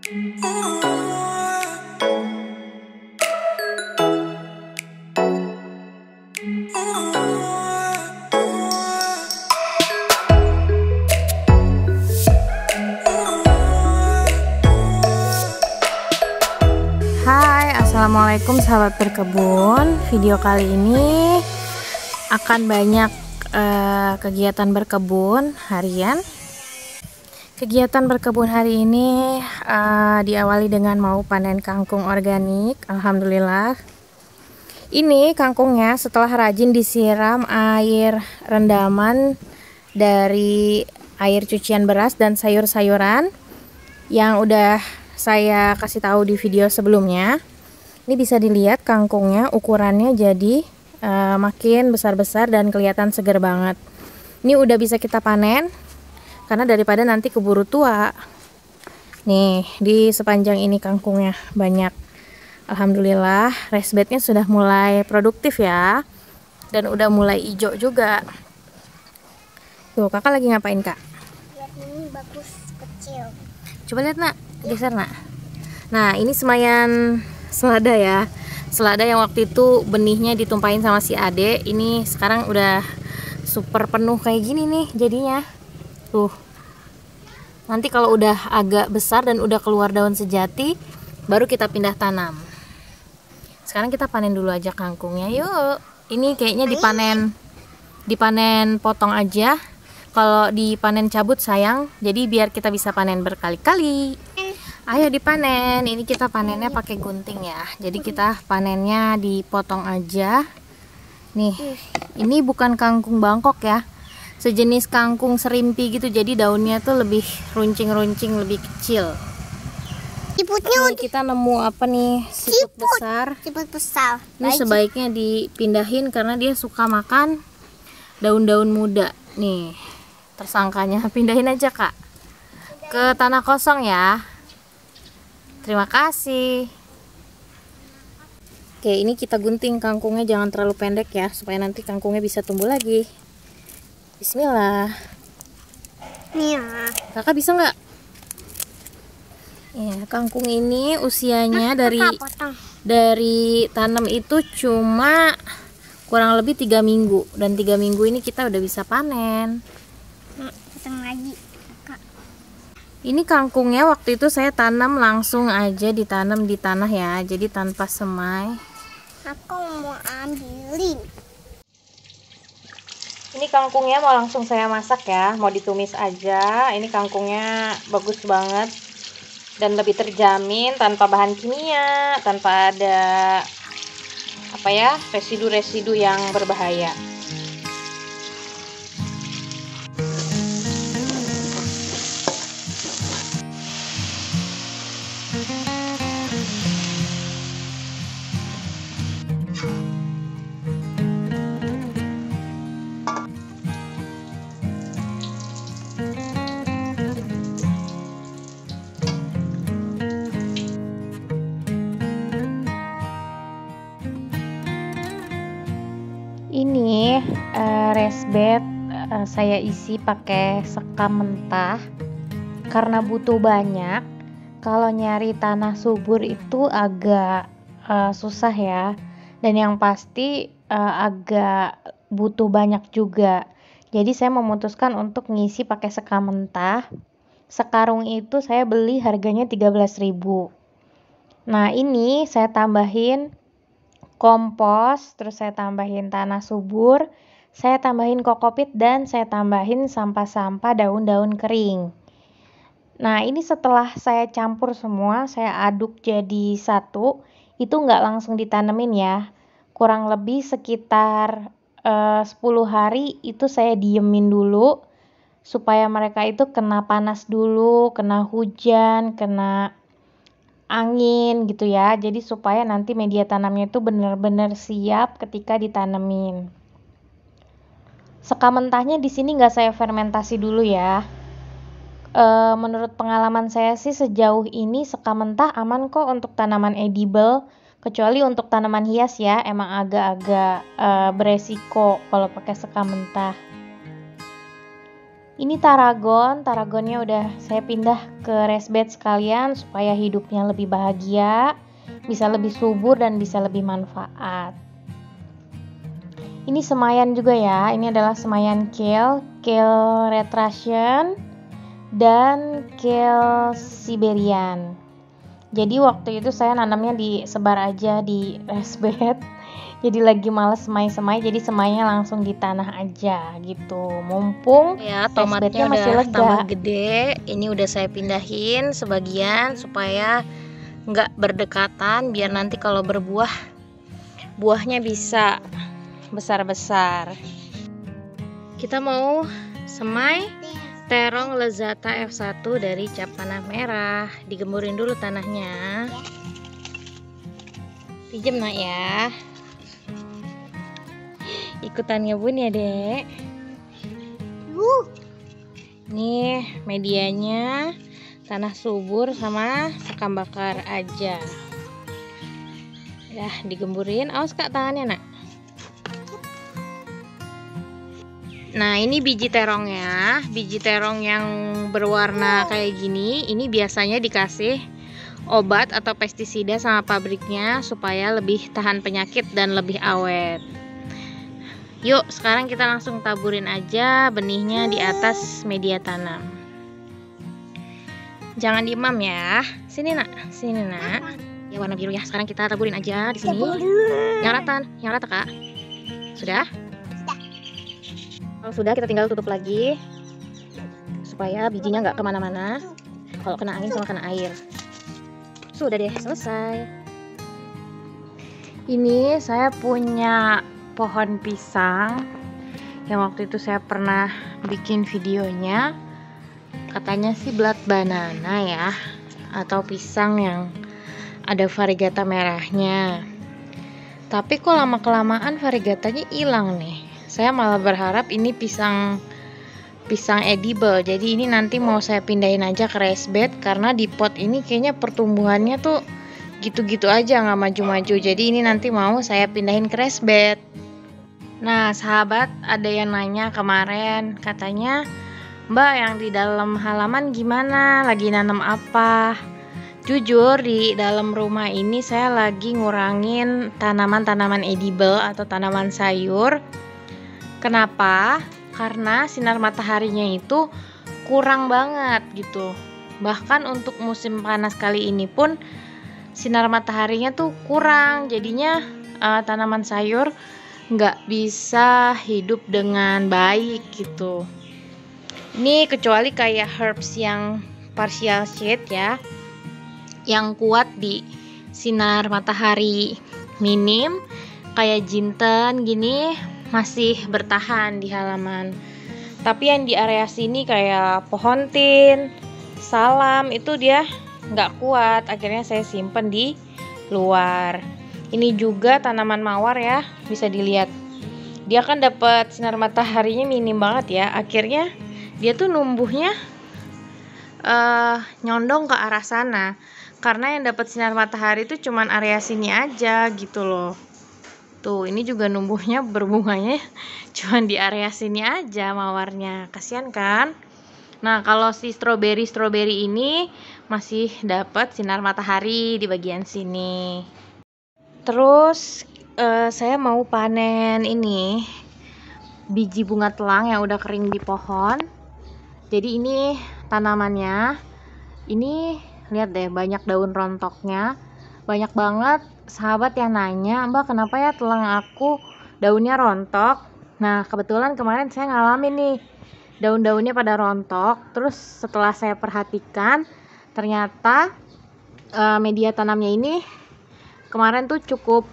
Hai, assalamualaikum sahabat berkebun. Video kali ini akan banyak kegiatan berkebun harian. Kegiatan berkebun hari ini diawali dengan mau panen kangkung organik. Alhamdulillah. Ini kangkungnya setelah rajin disiram air rendaman dari air cucian beras dan sayur-sayuran yang udah saya kasih tahu di video sebelumnya. Ini bisa dilihat kangkungnya ukurannya jadi makin besar-besar dan kelihatan segar banget. Ini udah bisa kita panen karena daripada nanti keburu tua. Nih, di sepanjang ini kangkungnya banyak. Alhamdulillah, raised bednya sudah mulai produktif ya. Dan udah mulai hijau juga. Tuh, kakak lagi ngapain, Kak? Lihat ini bagus kecil. Coba lihat, Nak. Geser, Nak. Nah, ini semayan selada ya. Selada yang waktu itu benihnya ditumpahin sama si Ade. Ini sekarang udah super penuh kayak gini nih jadinya. Tuh. Nanti kalau udah agak besar dan udah keluar daun sejati, baru kita pindah tanam. Sekarang kita panen dulu aja kangkungnya. Yuk. Ini kayaknya dipanen potong aja. Kalau dipanen cabut sayang. Jadi biar kita bisa panen berkali-kali. Ayo dipanen. Ini kita panennya pakai gunting ya. Jadi kita panennya dipotong aja. Nih, ini bukan kangkung Bangkok ya. Sejenis kangkung serimpi gitu. Jadi daunnya tuh lebih runcing-runcing, lebih kecil. Siputnya Ini kita nemu apa nih? Siput besar. siput besar. Ini sebaiknya dipindahin karena dia suka makan daun-daun muda. Nih, tersangkanya pindahin aja, Kak. Ke tanah kosong ya. Terima kasih. Oke, ini kita gunting kangkungnya, jangan terlalu pendek ya, supaya nanti kangkungnya bisa tumbuh lagi. Bismillah. Nih ya. Kakak bisa nggak? Ya, kangkung ini usianya dari tanam itu cuma kurang lebih 3 minggu. Dan 3 minggu ini kita udah bisa panen. Potong lagi. Ini kangkungnya waktu itu saya tanam langsung aja ditanam di tanah ya, jadi tanpa semai. Aku mau ambilin. Ini kangkungnya mau langsung saya masak ya, mau ditumis aja. Ini kangkungnya bagus banget dan lebih terjamin tanpa bahan kimia, tanpa ada apa ya, residu-residu yang berbahaya. Ini raised bed saya isi pakai sekam mentah karena butuh banyak. Kalau nyari tanah subur itu agak susah ya, dan yang pasti agak butuh banyak juga. Jadi saya memutuskan untuk ngisi pakai sekam mentah. Sekarung itu saya beli harganya 13.000. Nah, ini saya tambahin kompos, terus saya tambahin tanah subur, saya tambahin kokopit, dan saya tambahin sampah-sampah daun-daun kering. Nah, ini setelah saya campur semua, saya aduk jadi satu, itu nggak langsung ditanemin ya. Kurang lebih sekitar 10 hari itu saya diemin dulu, supaya mereka itu kena panas dulu, kena hujan, kena angin gitu ya. Jadi supaya nanti media tanamnya itu benar-benar siap ketika ditanemin. Sekam mentahnya di sini nggak saya fermentasi dulu ya. Menurut pengalaman saya sih sejauh ini sekam mentah aman kok untuk tanaman edible, kecuali untuk tanaman hias ya, emang agak-agak beresiko kalau pakai sekam mentah. Ini taragonnya udah saya pindah ke raised bed sekalian supaya hidupnya lebih bahagia, bisa lebih subur dan bisa lebih manfaat. Ini semayan juga ya, ini adalah semayan kale red Russian dan kale Siberian. Jadi waktu itu saya nanamnya disebar aja di raised bed. Jadi lagi males semai-semai, jadi semainya langsung di tanah aja gitu. Mumpung Ya, raised tomatnya bednya masih udah lega. tambah gede. Ini udah saya pindahin sebagian supaya nggak berdekatan, biar nanti kalau berbuah, buahnya bisa besar-besar. Kita mau semai terong lezata F1 dari cap tanah merah. Digemurin dulu tanahnya. Pinjem nak ya. Ikutan ngebun ya dek. Nih medianya tanah subur sama sekam bakar aja. Ya digemburin. Awas kak tangannya nak. Nah ini biji terongnya. Biji terong yang berwarna kayak gini, ini biasanya dikasih obat atau pestisida sama pabriknya supaya lebih tahan penyakit dan lebih awet. Yuk sekarang kita langsung taburin aja benihnya di atas media tanam. Jangan diemam ya. Sini nak, sini nak. Ya warna biru ya. Sekarang kita taburin aja di sini. Yang rata kak. Sudah? Kalau sudah kita tinggal tutup lagi supaya bijinya nggak kemana-mana. Kalau kena angin sama kena air. Sudah deh selesai. Ini saya punya pohon pisang yang waktu itu saya pernah bikin videonya. Katanya sih blood banana ya, atau pisang yang ada variegata merahnya. Tapi kok lama-kelamaan variegatanya hilang nih. Saya malah berharap ini pisang edible. Jadi ini nanti mau saya pindahin aja ke raised bed karena di pot ini kayaknya pertumbuhannya tuh gitu-gitu aja, nggak maju-maju. Jadi ini nanti mau saya pindahin ke raised bed. Nah sahabat, ada yang nanya kemarin, katanya Mbak yang di dalam halaman gimana, lagi nanam apa? Jujur di dalam rumah ini saya lagi ngurangin tanaman-tanaman edible atau tanaman sayur. Kenapa? Karena sinar mataharinya itu kurang banget gitu. Bahkan untuk musim panas kali ini pun sinar mataharinya tuh kurang. Jadinya tanaman sayur nggak bisa hidup dengan baik gitu. Ini kecuali kayak herbs yang partial shade ya, yang kuat di sinar matahari minim, kayak jinten gini masih bertahan di halaman. Tapi yang di area sini kayak pohon tin, salam itu dia nggak kuat. Akhirnya saya simpen di luar. Ini juga tanaman mawar ya, bisa dilihat. Dia kan dapat sinar mataharinya minim banget ya. Akhirnya dia tuh numbuhnya nyondong ke arah sana. Karena yang dapat sinar matahari itu cuman area sini aja gitu loh. Tuh, ini juga numbuhnya berbunganya cuman di area sini aja mawarnya. Kasihan kan? Nah, kalau si strawberry ini masih dapat sinar matahari di bagian sini. Terus saya mau panen ini biji bunga telang yang udah kering di pohon. Jadi ini tanamannya. Ini lihat deh, banyak daun rontoknya. Banyak banget sahabat yang nanya, Mbak kenapa ya telang aku daunnya rontok? Nah kebetulan kemarin saya ngalamin nih, daun-daunnya pada rontok. Terus setelah saya perhatikan, ternyata media tanamnya ini kemarin tuh cukup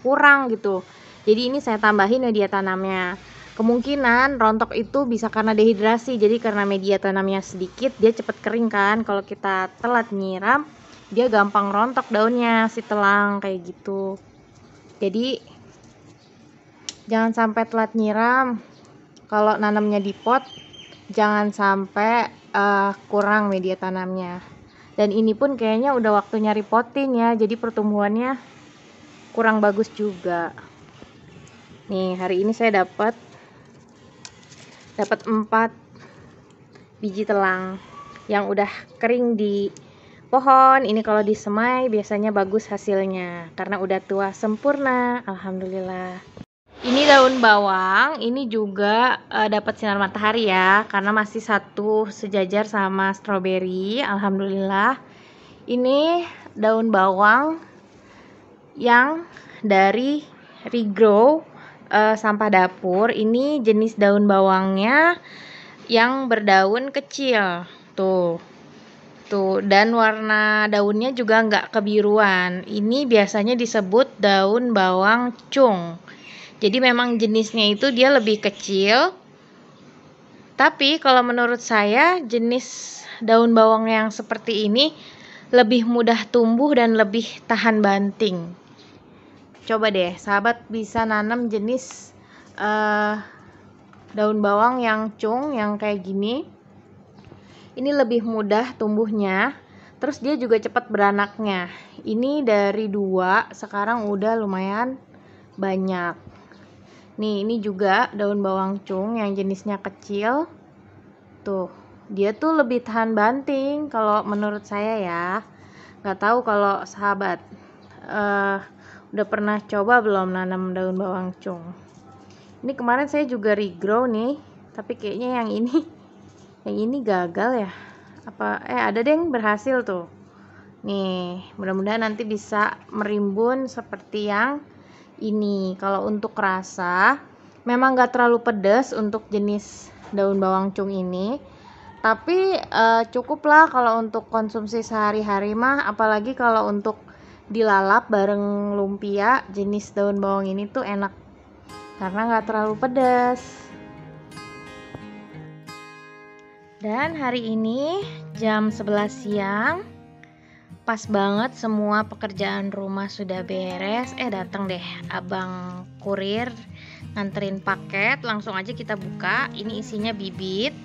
kurang gitu. Jadi ini saya tambahin media tanamnya. Kemungkinan rontok itu bisa karena dehidrasi. Jadi karena media tanamnya sedikit, dia cepet kering kan. Kalau kita telat nyiram, dia gampang rontok daunnya si telang kayak gitu. Jadi jangan sampai telat nyiram. Kalau nanamnya di pot, jangan sampai kurang media tanamnya. Dan ini pun kayaknya udah waktunya repotting ya. Jadi pertumbuhannya kurang bagus juga. Nih hari ini saya dapat dapat 4 biji telang yang udah kering di pohon. Ini kalau disemai biasanya bagus hasilnya karena udah tua sempurna. Alhamdulillah. Ini daun bawang, ini juga dapat sinar matahari ya, karena masih satu sejajar sama stroberi. Alhamdulillah. Ini daun bawang yang dari regrow sampah dapur. Ini jenis daun bawangnya yang berdaun kecil. Tuh, dan warna daunnya juga nggak kebiruan. Ini biasanya disebut daun bawang cung. Jadi memang jenisnya itu dia lebih kecil. Tapi kalau menurut saya jenis daun bawang yang seperti ini lebih mudah tumbuh dan lebih tahan banting. Coba deh sahabat bisa nanam jenis daun bawang yang cung yang kayak gini. Ini lebih mudah tumbuhnya. Terus dia juga cepat beranaknya. Ini dari 2 sekarang udah lumayan banyak. Nih, ini juga daun bawang cung yang jenisnya kecil. Tuh, dia tuh lebih tahan banting kalau menurut saya ya. Nggak tahu kalau sahabat udah pernah coba belum nanam daun bawang cung. Ini kemarin saya juga regrow nih, tapi kayaknya yang ini gagal ya. Ada deh yang berhasil tuh. Nih, mudah-mudahan nanti bisa merimbun seperti yang ini. Kalau untuk rasa memang gak terlalu pedas untuk jenis daun bawang cung ini, tapi cukup lah kalau untuk konsumsi sehari-hari mah. Apalagi kalau untuk dilalap bareng lumpia, jenis daun bawang ini tuh enak karena gak terlalu pedas. Dan hari ini jam 11 siang, pas banget semua pekerjaan rumah sudah beres. Datang deh abang kurir nganterin paket. Langsung aja kita buka. Ini isinya bibit.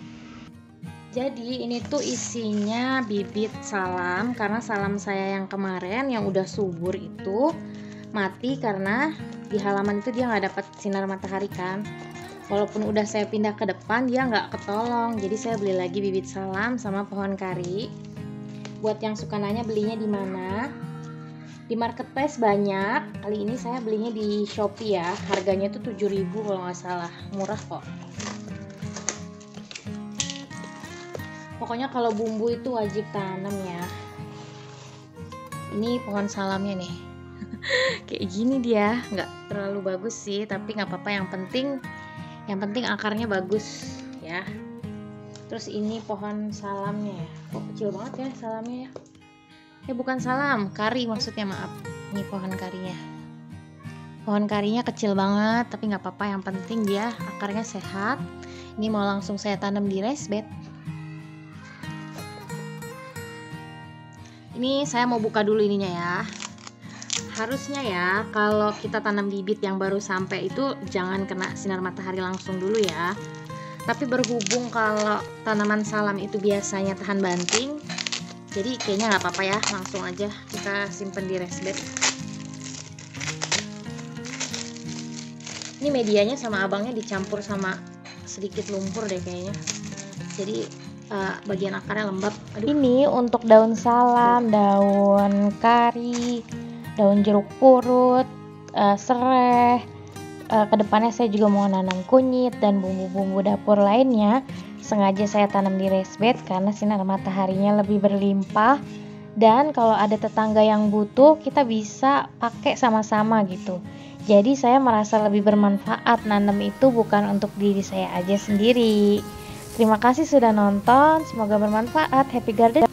Jadi ini tuh isinya bibit salam, karena salam saya yang kemarin yang udah subur itu mati karena di halaman itu dia nggak dapat sinar matahari kan. Walaupun udah saya pindah ke depan dia nggak ketolong. Jadi saya beli lagi bibit salam sama pohon kari. Buat yang suka nanya belinya di mana, di marketplace banyak. Kali ini saya belinya di Shopee ya. Harganya tuh 7.000 kalau nggak salah, murah kok. Pokoknya kalau bumbu itu wajib tanam ya. Ini pohon salamnya nih. Kayak gini dia, nggak terlalu bagus sih, tapi nggak apa-apa. Yang penting akarnya bagus ya. Terus ini pohon salamnya ya. Kok kecil banget ya salamnya ya. Bukan salam, kari maksudnya, maaf. Ini pohon karinya. Pohon karinya kecil banget, tapi nggak apa-apa. Yang penting dia akarnya sehat. Ini mau langsung saya tanam di raised bed. Ini saya mau buka dulu ininya ya. Harusnya ya kalau kita tanam bibit yang baru sampai itu jangan kena sinar matahari langsung dulu ya. Tapi berhubung kalau tanaman salam itu biasanya tahan banting, jadi kayaknya nggak apa-apa ya, langsung aja kita simpen di raised bed. Ini medianya sama abangnya dicampur sama sedikit lumpur deh kayaknya. Jadi bagian akarnya lembab. Ini untuk daun salam, daun kari, daun jeruk purut, serai. Kedepannya saya juga mau nanam kunyit dan bumbu-bumbu dapur lainnya. Sengaja saya tanam di raised bed karena sinar mataharinya lebih berlimpah. Dan kalau ada tetangga yang butuh, kita bisa pakai sama-sama gitu. Jadi saya merasa lebih bermanfaat nanam itu bukan untuk diri saya aja sendiri. Terima kasih sudah nonton, semoga bermanfaat. Happy Garden.